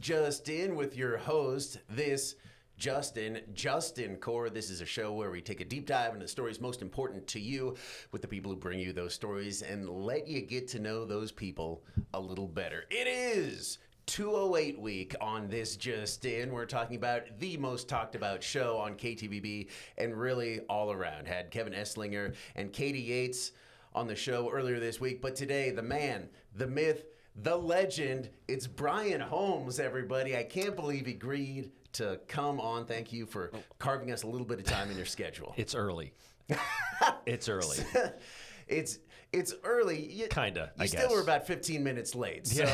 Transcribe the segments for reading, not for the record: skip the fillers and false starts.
Just In with your host, Justin Corr. This is a show where we take a deep dive into the stories most important to you with the people who bring you those stories and let you get to know those people a little better. It is 208 week on this Just In. We're talking about the most talked about show on KTVB and really all around. Had Kevin Esslinger and Katie Yates on the show earlier this week, but today, the man, the myth, the legend, it's Brian Holmes, everybody. I can't believe he agreed to come on. Thank you for carving us a little bit of time in your schedule. It's early. It's early. It's early. Kinda, I guess. Still we're about 15 minutes late. So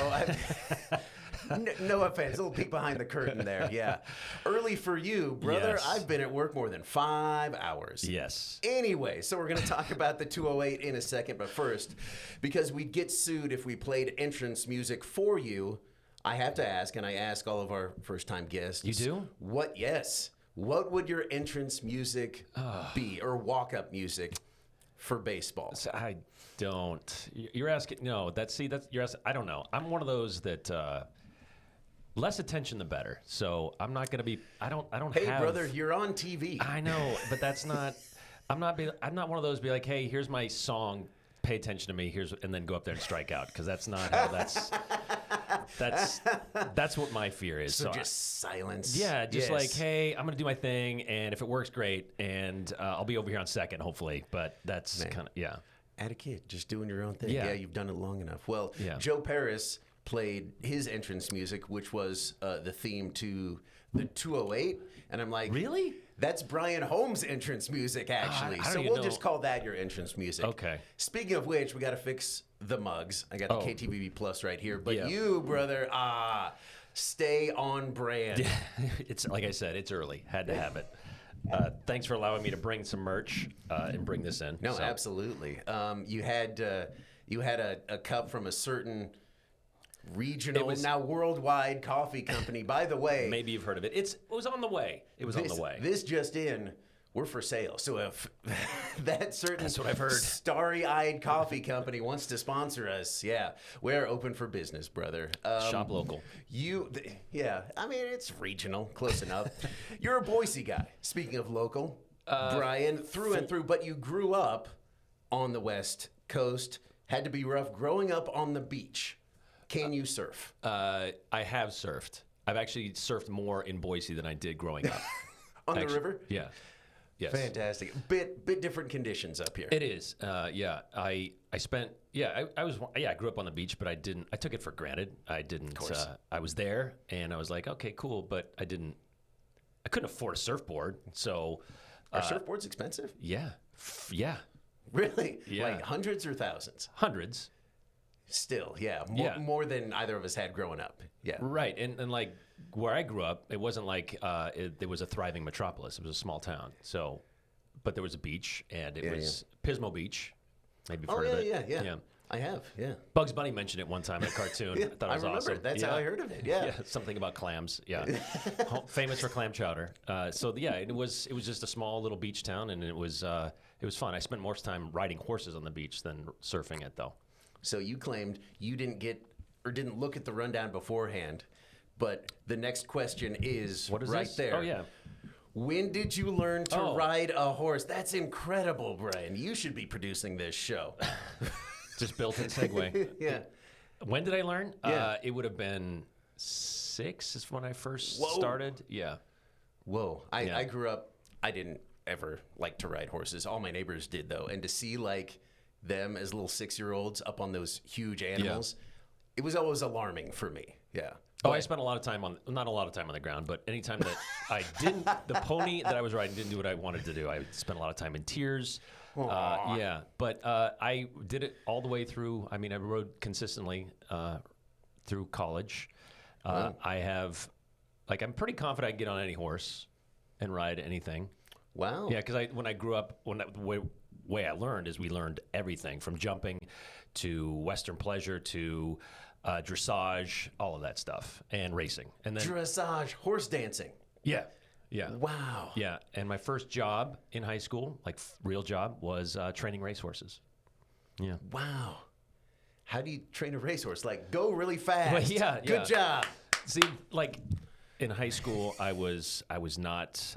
no offense. A little peek behind the curtain there. Yeah. Early for you, brother. Yes. I've been at work more than 5 hours. Yes. Anyway, so we're going to talk about the 208 in a second. But first, because we'd get sued if we played entrance music for you, I have to ask, and I ask all of our first-time guests. You do? Yes. What would your entrance music be, or walk-up music for baseball? So I don't. You're asking. No, you're asking. I don't know. I'm one of those that less attention the better. So I'm not going to be. I don't Hey, have. brother, you're on TV. I know, but that's not. I'm not one of those. Be like, hey, here's my song. Pay attention to me. And then go up there and strike out, because that's not how that's what my fear is. So just silence. Yeah, just like, hey, I'm gonna do my thing, and if it works, great, and I'll be over here on second, hopefully. But that's kind of At a kid, just doing your own thing. Yeah. You've done it long enough. Well, Yeah. Joe Paris played his entrance music, which was the theme to the 208, and I'm like, Really? That's Brian Holmes' entrance music, actually. I don't So even we'll know. just call that your entrance music. Okay. Speaking of which, we got to fix the mugs. I got the KTVB Plus right here. But Yeah. you, brother, stay on brand. Yeah, it's like I said, it's early. Had to have it. Thanks for allowing me to bring some merch and bring this in. No, absolutely. You had a cup from a certain regional, now worldwide coffee company. By the way, Maybe you've heard of it. It was on the way. It was on the way. This Just In, we're for sale. So if that certain That's what I've heard. starry-eyed coffee company wants to sponsor us, we're open for business, brother. Shop local. I mean, it's regional, close enough. You're a Boise guy. Speaking of local, Brian, through and through, but you grew up on the West Coast, had to be rough growing up on the beach. Can you surf? I have surfed. I've actually surfed more in Boise than I did growing up. On the river? Yeah. Yes. Fantastic. Bit different conditions up here. It is. I spent. I grew up on the beach, but I didn't. I took it for granted. I didn't. Of course. I was there, and I was like, okay, cool, but I didn't. I couldn't afford a surfboard, so. Are surfboards expensive? Yeah. Yeah. Really? Yeah. Like hundreds or thousands? Hundreds. Still, more than either of us had growing up. Yeah. Right, and like where I grew up, it wasn't like there was a thriving metropolis. It was a small town. So, but there was a beach, and it was Pismo Beach. Maybe you've heard of it. Yeah. I have, yeah. Bugs Bunny mentioned it one time in a cartoon. I thought it was remember. awesome. That's how I heard of it. Yeah. Something about clams. Yeah, famous for clam chowder. It was just a small little beach town, and it was fun. I spent more time riding horses on the beach than surfing it, though. So you claimed you didn't look at the rundown beforehand, but the next question is What is right this? there. Oh yeah. When did you learn to ride a horse? That's incredible, Brian. You should be producing this show. Just built-in segue. Yeah. When did I learn? Yeah. It would have been 6 is when I first Whoa. started. Yeah. Whoa. I grew up, I didn't ever like to ride horses. All my neighbors did, though. And to see, like, them as little 6-year-olds up on those huge animals, it was always alarming for me. Yeah. I spent a lot of time not a lot of time on the ground, but anytime that I didn't, the pony that I was riding didn't do what I wanted to do. I spent a lot of time in tears. But I did it all the way through. I mean, I rode consistently through college. I'm pretty confident I can get on any horse and ride anything. Wow. Yeah, because when I grew up, the way I learned is we learned everything from jumping to Western pleasure to dressage, all of that stuff, and racing. And then Dressage, horse dancing. Yeah. Yeah. Wow. Yeah. And my first job in high school, like real job, was training racehorses. Yeah. Wow. How do you train a racehorse? Like, go really fast. Well, yeah. Good job. See, like in high school, I was not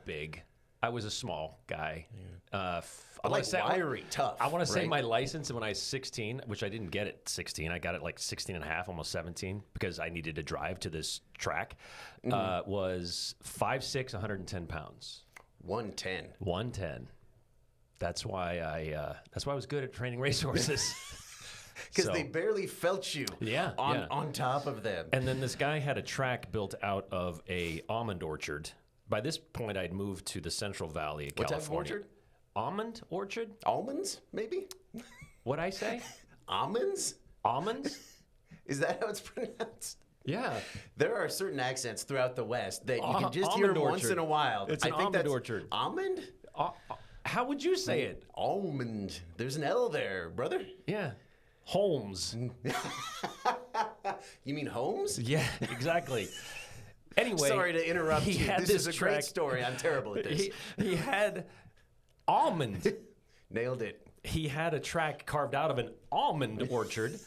big. I was a small guy. Wiry, tough. I want to say right? my license when I was 16, which I didn't get at 16. I got it like 16 and a half, almost 17, because I needed to drive to this track. Was 5'6", 110 pounds. 110. 110. That's why I was good at training racehorses. Because they barely felt you on top of them. And then this guy had a track built out of a almond orchard. By this point, I'd moved to the Central Valley of California. What type of orchard? Almond orchard? Almonds, maybe? What'd I say? Almonds? Almonds? Is that how it's pronounced? Yeah. There are certain accents throughout the West that you can just hear once in a while. It's an almond orchard. Almond? How would you say it? Almond. There's an L there, brother. Yeah. Holmes. You mean Holmes? Yeah, exactly. Anyway, sorry to interrupt you. This is a track. Great story. I'm terrible at this. He had almond. Nailed it. He had a track carved out of an almond orchard,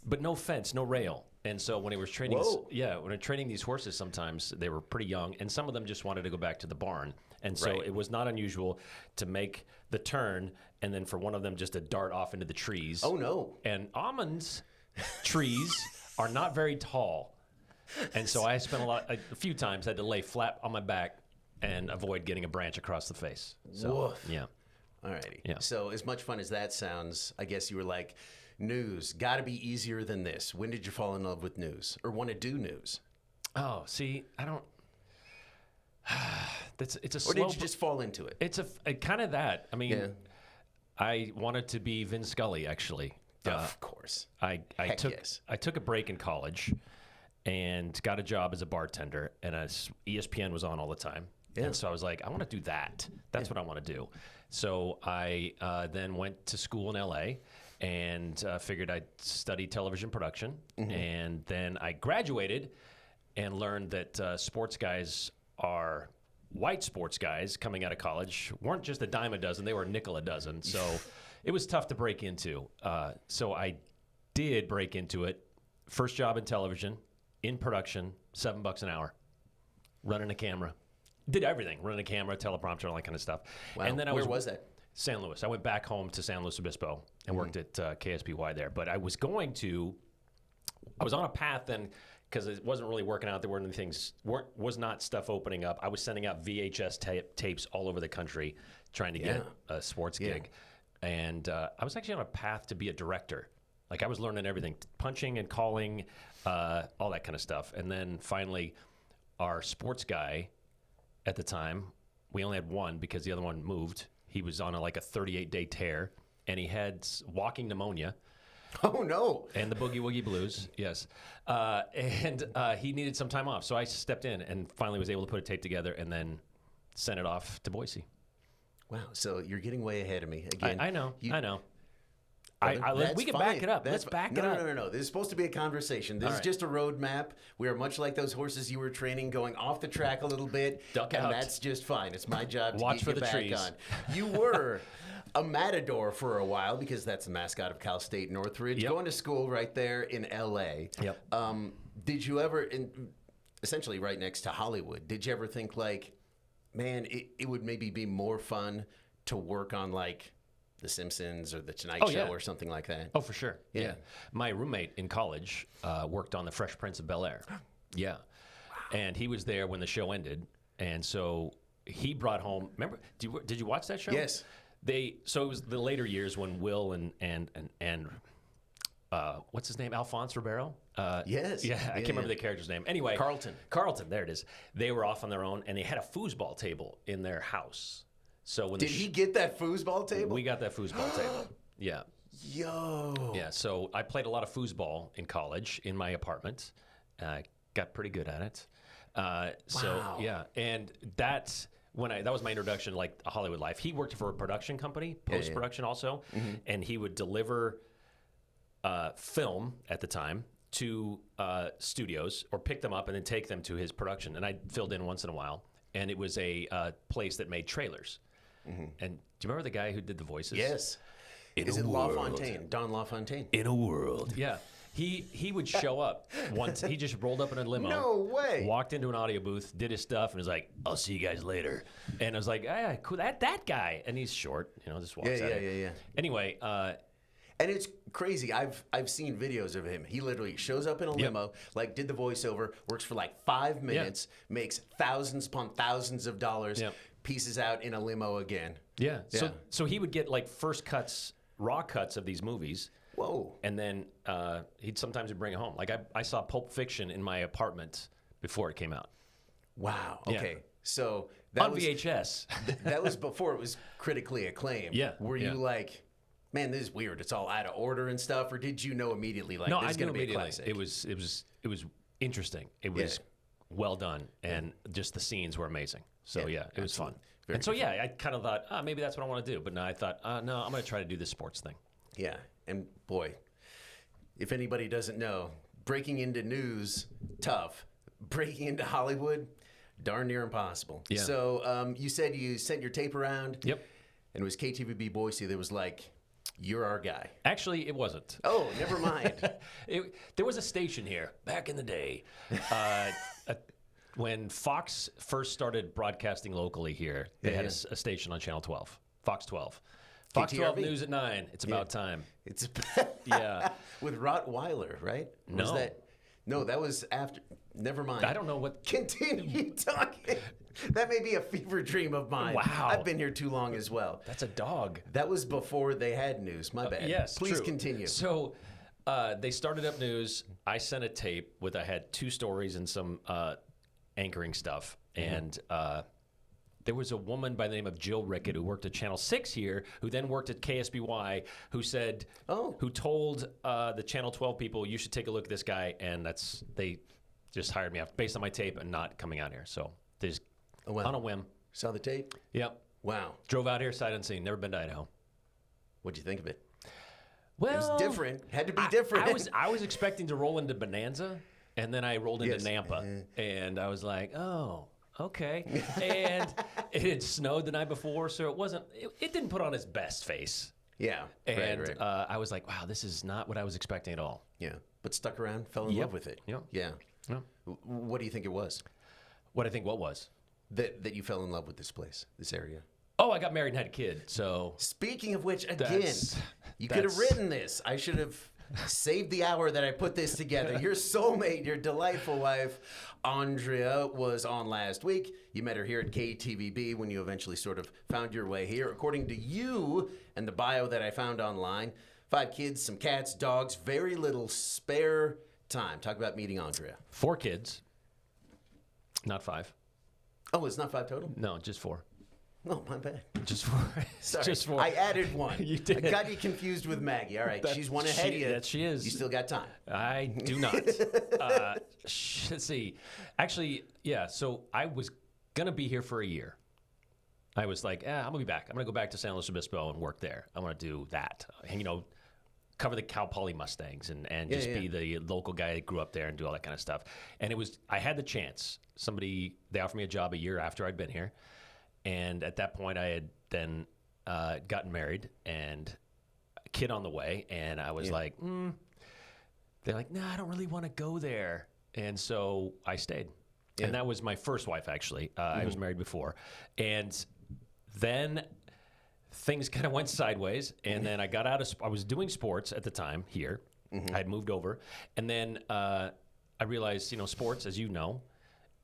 but no fence, no rail. And so when he was training, training these horses, sometimes they were pretty young, and some of them just wanted to go back to the barn. And so it was not unusual to make the turn, and then for one of them just to dart off into the trees. Oh no! And almonds trees are not very tall. And so I spent a few times had to lay flat on my back and avoid getting a branch across the face. So, woof. Yeah. Alrighty. Yeah. So as much fun as that sounds, I guess you were like, news, got to be easier than this. When did you fall in love with news or want to do news? Oh, see, I don't. It's a slow. Or did you just fall into it? It's a kind of that. I mean, I wanted to be Vin Scully, actually. Of course. I took a break in college and got a job as a bartender, and ESPN was on all the time. Yeah. And so I was like, I want to do that. That's what I want to do. So I then went to school in L.A. and figured I'd study television production. Mm-hmm. And then I graduated and learned that sports guys are white sports guys coming out of college weren't just a dime a dozen, they were a nickel a dozen. So it was tough to break into. So I did break into it. First job in television, in production, $7 an hour, running a camera. Did everything, running a camera, teleprompter, all that kind of stuff. Wow. And then Where was that? San Luis. I went back home to San Luis Obispo and worked at KSBY there. But I was on a path then, because it wasn't really working out. There weren't any things, was not stuff opening up. I was sending out VHS tapes all over the country trying to get a sports gig. And I was actually on a path to be a director. Like I was learning everything, punching and calling, all that kind of stuff. And then finally, our sports guy at the time, we only had one because the other one moved. He was on a 38-day tear, and he had walking pneumonia. Oh, no. And the boogie woogie blues, yes. And he needed some time off. So I stepped in and finally was able to put a tape together and then sent it off to Boise. Wow. So you're getting way ahead of me again. I know. Brother, we can back it up. Let's back it up. No. This is supposed to be a conversation. This is just a roadmap. We are much like those horses you were training, going off the track a little bit. Duck and out. That's just fine. It's my job to Watch get for you the back trees. on. You were a matador for a while because that's the mascot of Cal State Northridge. Yep. Going to school right there in L.A. Yep. Did you ever, essentially right next to Hollywood, did you ever think man, it would maybe be more fun to work on The Simpsons or The Tonight Show or something like that? Oh, for sure. Yeah. My roommate in college worked on The Fresh Prince of Bel-Air. Yeah. Wow. And he was there when the show ended. And so he brought home, remember, did you watch that show? Yes. So it was the later years when Will and what's his name? Alphonse Ribeiro? Yes. Yeah, I can't remember the character's name. Anyway. Carlton, there it is. They were off on their own, and they had a foosball table in their house. So when Did he get that foosball table? We got that foosball table. Yeah. Yo. Yeah, so I played a lot of foosball in college in my apartment. Got pretty good at it. So, yeah, and that was my introduction to Hollywood life. He worked for a production company, post-production also, and he would deliver film at the time to studios or pick them up and then take them to his production. And I filled in once in a while, and it was a place that made trailers. Mm-hmm. And do you remember the guy who did the voices? Yes. Is it LaFontaine? Don LaFontaine. In a world. Yeah. He would show up once. He just rolled up in a limo. No way. Walked into an audio booth, did his stuff, and was like, "I'll see you guys later." And I was like, "Yeah, cool. That guy." And he's short, just walks out. Yeah. Anyway, and it's crazy. I've seen videos of him. He literally shows up in a limo, like did the voiceover, works for like 5 minutes, makes thousands upon thousands of dollars, pieces out in a limo again. Yeah. So he would get like first cuts, raw cuts of these movies. Whoa. And then he'd sometimes bring it home. Like I saw Pulp Fiction in my apartment before it came out. Wow. Okay. Yeah. So that on was VHS. that was before it was critically acclaimed. Yeah. Were you like, man, this is weird. It's all out of order and stuff, or did you know immediately like no, this is going to be a immediately. classic? It was interesting. It was well done, and just the scenes were amazing. So it was fun. Very and so good. I kind of thought, maybe that's what I want to do. But now I thought, no, I'm going to try to do this sports thing. Yeah. And boy, if anybody doesn't know, breaking into news, tough. Breaking into Hollywood, darn near impossible. Yeah. So you said you sent your tape around. Yep. And it was KTVB Boise that was like, you're our guy. Actually, it wasn't. Oh, never mind. There was a station here back in the day. When Fox first started broadcasting locally here, they had a station on Channel 12, Fox 12. Fox 12 KTRV. News at 9. It's about time. It's Yeah. with Rottweiler, right? No. No, that was after. Never mind. I don't know what. Continue talking. That may be a fever dream of mine. Wow. I've been here too long as well. That's a dog. That was before they had news. My bad. Yes, Please true. continue. So they started up news. I sent a tape with I had 2 stories and some anchoring stuff, and there was a woman by the name of Jill Rickett who worked at Channel 6 here, who then worked at KSBY, who said, who told the Channel 12 people, you should take a look at this guy, and they just hired me out based on my tape and not coming out here. So they just, on a whim. Saw the tape? Yep. Wow. Drove out here, sight unseen, never been to Idaho. What'd you think of it? Well, It was different. Had to be different. I was expecting to roll into Bonanza, and then I rolled into Nampa, and I was like, oh, okay. And it had snowed the night before, so it didn't put on its best face. Yeah. And right. I was like, wow, this is not what I was expecting at all. Yeah. But stuck around, fell in love with it. Yep. Yeah. Yep. What do you think it was? What I think what was? That you fell in love with this place, this area? Oh, I got married and had a kid, so. Speaking of which, again, That's- you could have written this. I should have saved the hour that I put this together. Your soulmate, your delightful wife, Andrea, was on last week. You met her here at KTVB when you eventually sort of found your way here. According to you and the bio that I found online, 5 kids, some cats, dogs, very little spare time. Talk about meeting Andrea. 4 kids, not 5. Oh, it's not 5 total? No, just 4. Oh, my bad. Just 4. Sorry. Just 4. I added one. You did. I got you confused with Maggie. All right, she's one ahead of you. That she is. You still got time. I do not. Let's see. Actually, yeah, so I was going to be here for a year. I was like, I'm going to be back. I'm going to go back to San Luis Obispo and work there. I want to do that. And, cover the Cal Poly Mustangs and just be the local guy that grew up there and do all that kind of stuff. And I had the chance. They offered me a job a year after I'd been here. And at that point, I had then gotten married and a kid on the way. And I was like, they're like, I don't really want to go there. And so I stayed. Yeah. And that was my first wife, actually. I was married before. And then things kind of went sideways. And then I got out of I was doing sports at the time here. I had moved over. And then I realized, sports, as you know,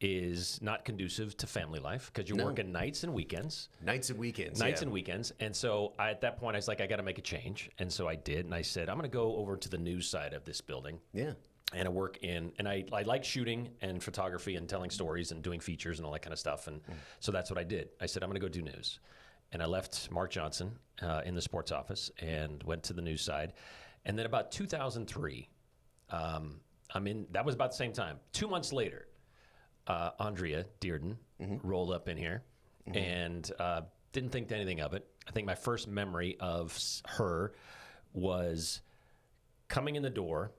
is not conducive to family life because you're working nights and weekends. Nights and weekends. And weekends. And so at that point, I was like, I got to make a change. And so I did. And I said, I'm going to go over to the news side of this building. Yeah. And I work and I like shooting and photography and telling stories and doing features and all that kind of stuff. And so that's what I did. I said, I'm going to go do news. And I left Mark Johnson in the sports office and went to the news side. And then about 2003, that was about the same time. 2 months later, Andrea Dearden rolled up in here and didn't think anything of it. I think my first memory of her was coming in the door,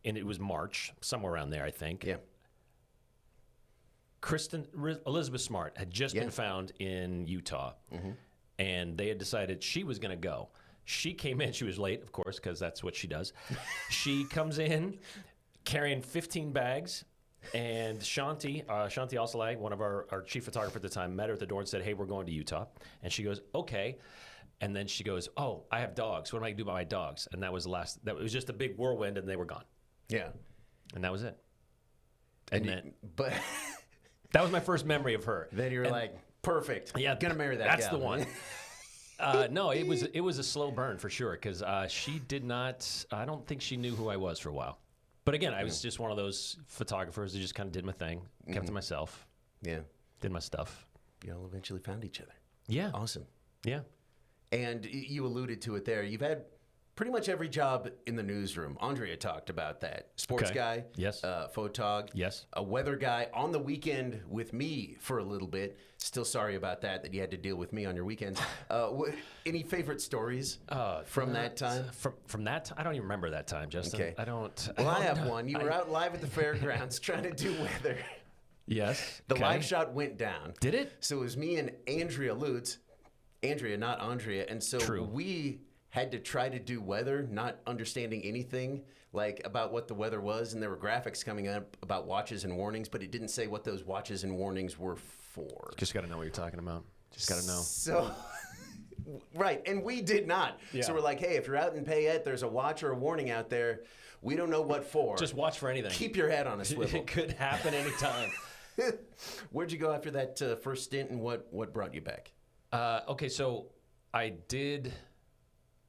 and it was March, somewhere around there, I think. Yeah. Elizabeth Smart had just been found in Utah, and they had decided she was going to go. She came in. She was late, of course, because that's what she does. She comes in carrying 15 bags. And Shanti Osalai, one of our chief photographer at the time, met her at the door and said, hey, we're going to Utah. And she goes, okay. And then she goes, oh, I have dogs. What am I going to do about my dogs? And that was the last. That was just a big whirlwind, and they were gone. Yeah. And that was it. And but that was my first memory of her. Then you're like, perfect. Yeah, gonna marry that That's gal. the one. No, it was a slow burn for sure because she did not. I don't think she knew who I was for a while. But again, I was just one of those photographers who just kind of did my thing, kept to myself. Yeah. Did my stuff. You all eventually found each other. Yeah. Awesome. Yeah. And you alluded to it there. You've had pretty much every job in the newsroom. Andrea talked about that. Sports guy. Yes. Photog. Yes. A weather guy on the weekend with me for a little bit. Still sorry about that you had to deal with me on your weekends. Any favorite stories from that time? From that time? I don't even remember that time, Justin. Okay. I don't. Well, I have one. You were out live at the fairgrounds trying to do weather. Yes. The live shot went down. Did it? So it was me and Andrea Lutz. Andrea, not Andrea. And so we had to try to do weather, not understanding anything like about what the weather was. And there were graphics coming up about watches and warnings, but it didn't say what those watches and warnings were for. Just got to know what you're talking about. Just got to know. So, right. And we did not. Yeah. So we're like, hey, if you're out in Payette, there's a watch or a warning out there. We don't know what for. Just watch for anything. Keep your head on a swivel. It could happen anytime. Where'd you go after that first stint, and what brought you back? Okay, so I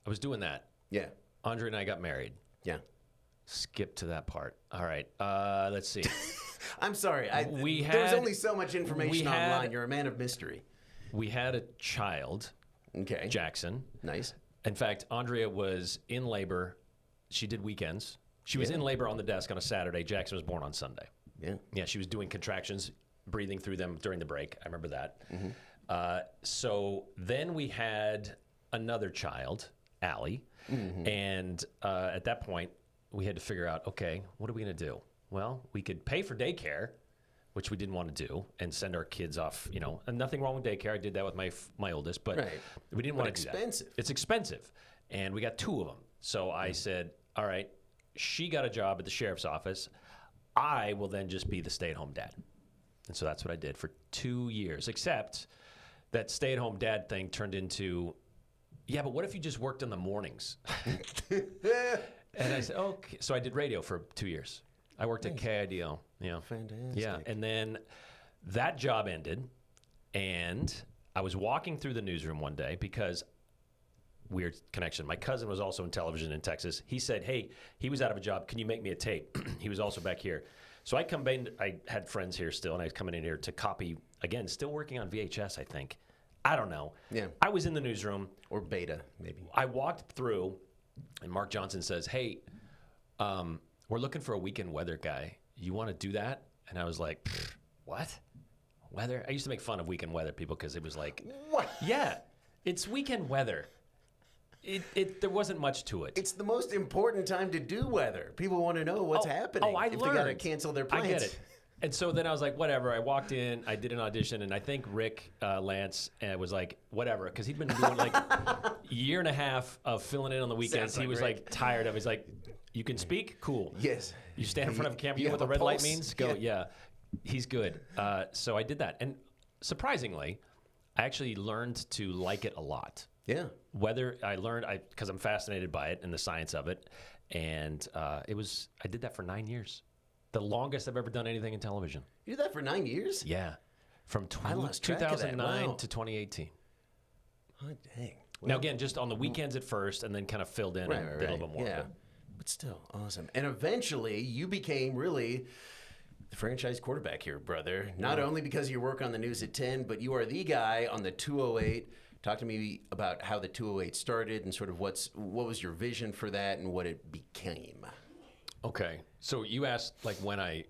was doing that. Yeah. Andre and I got married. Yeah. Skip to that part. All right. Let's see. I'm sorry. There's only so much information online. You're a man of mystery. We had a child. Okay. Jackson. Nice. In fact, Andrea was in labor. She did weekends. She was in labor on the desk on a Saturday. Jackson was born on Sunday. Yeah. Yeah, she was doing contractions, breathing through them during the break. I remember that. Mm-hmm. So then we had another child, Allie. Mm-hmm. And at that point, we had to figure out, okay, what are we going to do? Well, we could pay for daycare, which we didn't want to do, and send our kids off, and nothing wrong with daycare. I did that with my oldest, but we didn't want to do that. It's expensive. It's expensive. And we got 2 of them. So I said, all right, she got a job at the sheriff's office. I will then just be the stay-at-home dad. And so that's what I did for 2 years, except that stay-at-home dad thing turned into, yeah, but what if you just worked in the mornings? And I said, okay. So I did radio for 2 years. I worked at KIDL. Yeah. Fantastic. Yeah, and then that job ended, and I was walking through the newsroom one day because weird connection. My cousin was also in television in Texas. He said, hey, he was out of a job. Can you make me a tape? He was also back here. So I come in. I had friends here still, and I was coming in here to copy, again, still working on VHS, I think. I don't know. Yeah. I was in the newsroom. Or beta, maybe. I walked through, and Mark Johnson says, hey, we're looking for a weekend weather guy. You want to do that? And I was like, what? Weather? I used to make fun of weekend weather people because it was like, what? Yeah, it's weekend weather. There wasn't much to it. It's the most important time to do weather. People want to know what's happening. Oh, I if learned. They got to cancel their plans. I get it. And so then I was like, whatever. I walked in, I did an audition, and I think Rick Lance was like, whatever, because he'd been doing like a year and a half of filling in on the weekends. He was like tired of it. He's like, you can speak? Cool. Yes. You stand in front of a camera, you know what the red light means? Go, yeah. He's good. So I did that. And surprisingly, I actually learned to like it a lot. Yeah. Weather, I learned, because I'm fascinated by it and the science of it. And I did that for 9 years. The longest I've ever done anything in television. You did that for 9 years? Yeah. From 2009 to 2018. Oh, dang. Well, now, again, just on the weekends at first, and then kind of filled in and did a little bit more. Yeah. But still, awesome. And eventually, you became really the franchise quarterback here, brother. Not only because you work on the news at 10, but you are the guy on the 208. Talk to me about how the 208 started and sort of what was your vision for that and what it became. Okay. So you asked like when I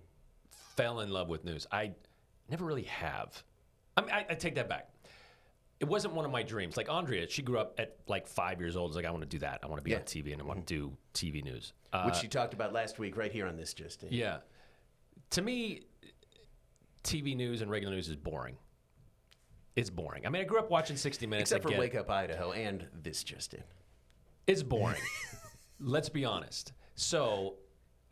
fell in love with news. I never really have. I mean, I take that back. It wasn't one of my dreams. Like Andrea, she grew up at like 5 years old. It's like, I want to do that. I want to be on TV and I want to do TV news. Which you talked about last week right here on This Just In. Yeah. To me, TV news and regular news is boring. It's boring. I mean, I grew up watching 60 Minutes. Except for Wake Up Idaho and This Just In. It's boring. Let's be honest. So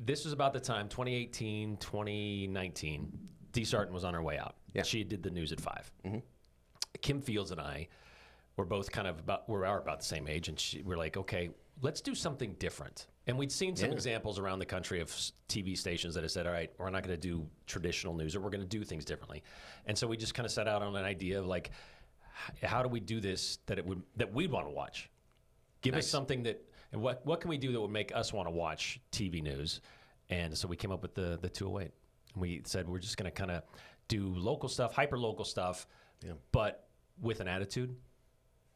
this was about the time, 2018, 2019, Dee Sarton was on her way out. Yeah. She did the news at 5. Kim Fields and I were both kind of about the same age, and we're like, okay, let's do something different. And we'd seen some examples around the country of TV stations that have said, all right, we're not going to do traditional news, or we're going to do things differently. And so we just kind of set out on an idea of like, how do we do this that we'd want to watch? Give us something and what can we do that would make us want to watch TV news? And so we came up with the 208. And we said, we're just going to kind of do local stuff, hyper-local stuff, but with an attitude,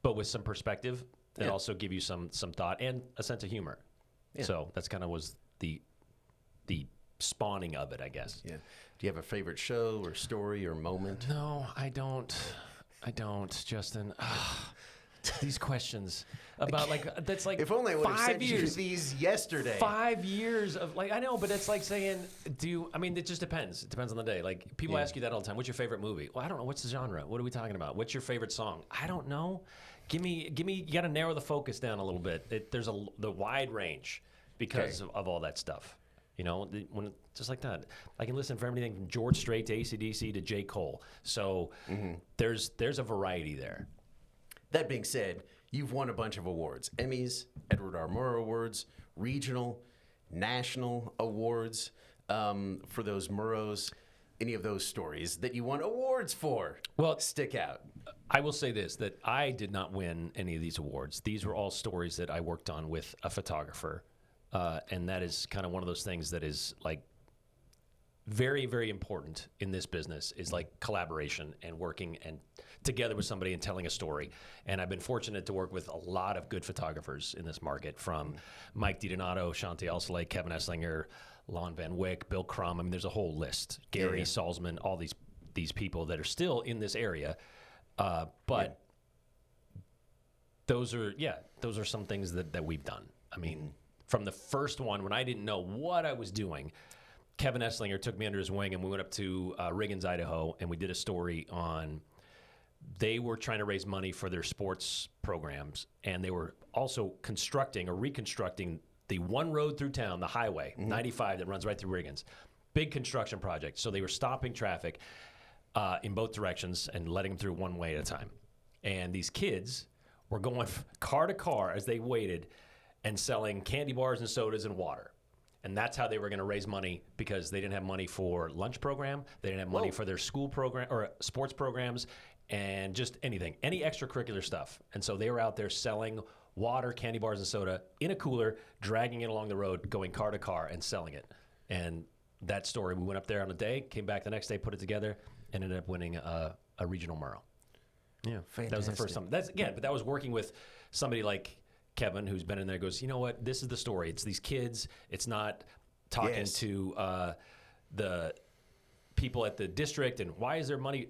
but with some perspective that also give you some thought and a sense of humor. Yeah. So that's kind of was the spawning of it, I guess. Yeah. Do you have a favorite show or story or moment? No, I don't, Justin. These questions about that's like if only I would have 5 sent years. you these yesterday. 5 years of like I know, but it's like saying, it just depends. It depends on the day. Like people ask you that all the time. What's your favorite movie? Well, I don't know. What's the genre? What are we talking about? What's your favorite song? I don't know. Give me. You got to narrow the focus down a little bit. There's the wide range because of all that stuff. You know, just like that. I can listen for everything from George Strait to AC/DC to J. Cole. So there's a variety there. That being said, you've won a bunch of awards. Emmys, Edward R. Murrow Awards, regional, national awards for those Murrows. Any of those stories that you won awards for stick out? I will say this, that I did not win any of these awards. These were all stories that I worked on with a photographer. And that is kind of one of those things that is like very, very important in this business is like collaboration and working and together with somebody and telling a story. And I've been fortunate to work with a lot of good photographers in this market, from Mike DiDonato, Shantae Alsalay, Kevin Esslinger, Lon Van Wyck, Bill Crum. I mean, there's a whole list. Gary Salzman, all these people that are still in this area. But those are some things that we've done. I mean, from the first one, when I didn't know what I was doing, Kevin Esslinger took me under his wing, and we went up to Riggins, Idaho, and we did a story on. They were trying to raise money for their sports programs, and they were also constructing or reconstructing the one road through town, the highway, 95, that runs right through Riggins. Big construction project. So they were stopping traffic in both directions and letting them through one way at a time. And these kids were going car to car as they waited and selling candy bars and sodas and water. And that's how they were going to raise money, because they didn't have money for lunch program. They didn't have money for their school program or sports programs and just anything, any extracurricular stuff. And so they were out there selling water, candy bars, and soda in a cooler, dragging it along the road, going car to car and selling it. And that story, we went up there on a day, came back the next day, put it together, and ended up winning a regional Murrow. Yeah, fantastic. That was the first time. But that was working with somebody like Kevin, who's been in there, goes, you know what, this is the story. It's these kids. It's not talking to the people at the district and why is their money,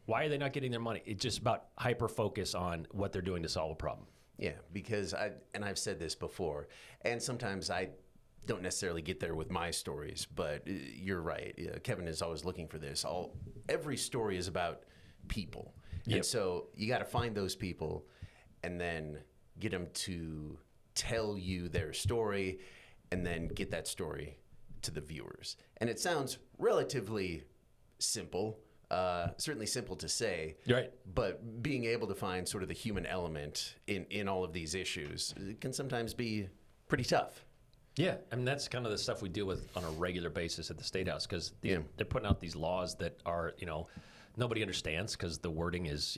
why are they not getting their money? It's just about hyper-focus on what they're doing to solve a problem. Yeah, because I've said this before, and sometimes I don't necessarily get there with my stories, but you're right. Kevin is always looking for this. Every story is about people. Yep. And so you got to find those people and then get them to tell you their story and then get that story to the viewers. And it sounds relatively simple, certainly simple to say, right? But being able to find sort of the human element in all of these issues can sometimes be pretty tough. Yeah, I mean, that's kind of the stuff we deal with on a regular basis at the State House, because they're putting out these laws that are, nobody understands because the wording is,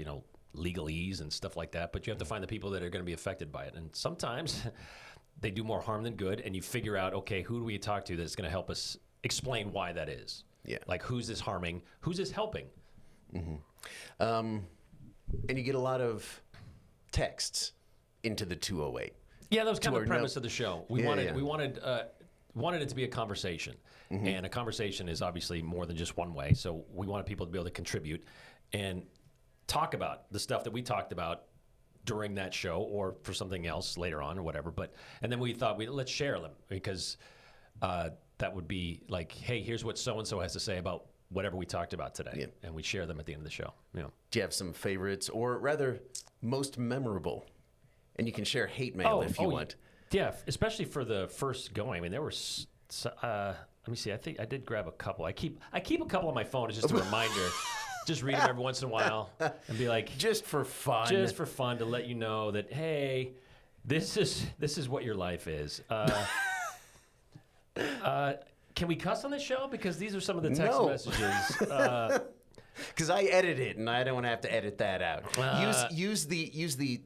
legalese and stuff like that. But you have to find the people that are going to be affected by it. And sometimes they do more harm than good, and you figure out, okay, who do we talk to that's going to help us explain why that is? Yeah. Like, who's this harming? Who's this helping? Mm-hmm. And you get a lot of texts into the 208. Yeah, that was kind of the premise of the show. We wanted it to be a conversation. Mm-hmm. And a conversation is obviously more than just one way. So we wanted people to be able to contribute and talk about the stuff that we talked about during that show or for something else later on or whatever. And then we thought, let's share them, because that would be like, hey, here's what so-and-so has to say about whatever we talked about today. Yeah. And we share them at the end of the show. Yeah. Do you have some favorites, or rather most memorable And you can share hate mail if you want. Yeah, especially for the first going. I mean, there were. Let me see. I think I did grab a couple. I keep a couple on my phone as just a reminder. Just read them every once in a while and be like, just for fun. Just for fun to let you know that, hey, this is what your life is. Can we cuss on this show? Because these are some of the text messages. Because I edit it, and I don't want to have to edit that out. Use the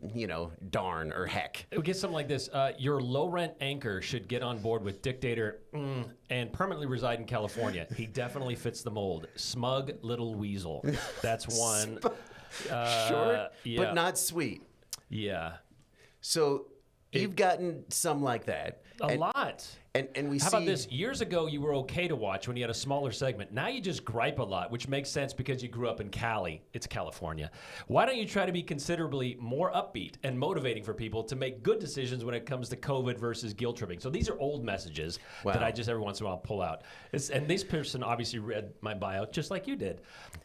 darn or heck. It would get something like this. Your low-rent anchor should get on board with Dictator and permanently reside in California. He definitely fits the mold. Smug little weasel. That's one. Short, but not sweet. Yeah. So you've gotten some like that. A lot. And we How about this? Years ago, you were okay to watch when you had a smaller segment. Now you just gripe a lot, which makes sense because you grew up in Cali. It's California. Why don't you try to be considerably more upbeat and motivating for people to make good decisions when it comes to COVID versus guilt tripping? So these are old messages that I just every once in a while pull out. And this person obviously read my bio just like you did.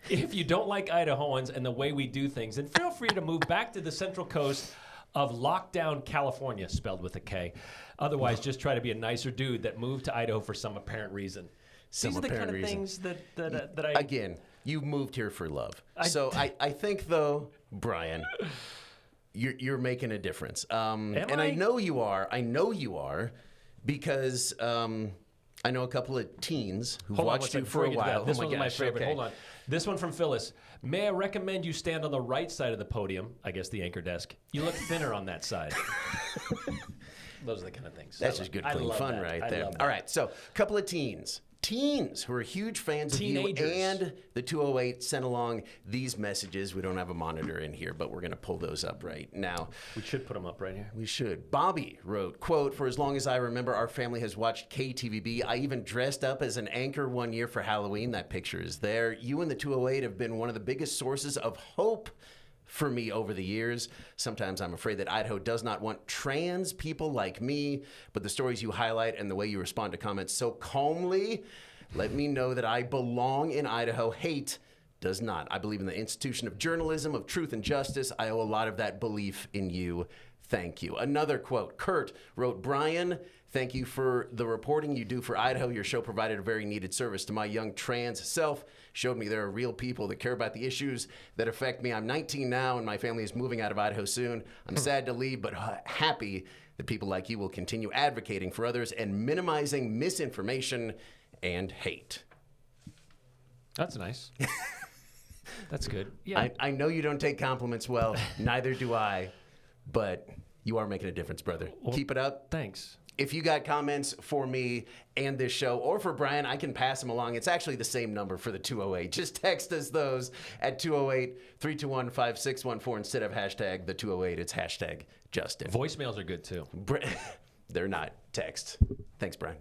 If you don't like Idahoans and the way we do things, then feel free to move back to the Central Coast of lockdown California, spelled with a K. Otherwise, just try to be a nicer dude that moved to Idaho for some apparent reason. These are the kind of things that I... Again, you moved here for love. I think, though, Brian, you're making a difference. I know you are. I know you are because I know a couple of teens who've watched you for a while. This one's my favorite. Okay. Hold on. This one from Phyllis. May I recommend you stand on the right side of the podium, I guess the anchor desk. You look thinner on that side. Those are the kind of things. That's just good, clean fun right there. All right, so a couple of teens who are huge fans of you and the 208 sent along these messages. We don't have a monitor in here, but we're going to pull those up right now. We should put them up right here. We should. Bobby wrote, quote, "For as long as I remember, our family has watched KTVB. I even dressed up as an anchor one year for Halloween." That picture is there. You and the 208 have been one of the biggest sources of hope for me over the years. Sometimes I'm afraid that Idaho does not want trans people like me, but the stories you highlight and the way you respond to comments so calmly let me know that I belong in Idaho. Hate does not. I believe in the institution of journalism, of truth and justice. I owe a lot of that belief in you. Thank you. Another quote. Kurt wrote, "Brian, thank you for the reporting you do for Idaho. Your show provided a very needed service to my young trans self. Showed me there are real people that care about the issues that affect me. I'm 19 now, and my family is moving out of Idaho soon. I'm sad to leave, but happy that people like you will continue advocating for others and minimizing misinformation and hate." That's nice. That's good. Yeah. I know you don't take compliments well. Neither do I. But you are making a difference, brother. Well, keep it up. Thanks. If you got comments for me and this show, or for Brian, I can pass them along. It's actually the same number for the 208. Just text us those at 208-321-5614 instead of hashtag the 208. It's hashtag Justin. Voicemails are good, too. They're not text. Thanks, Brian.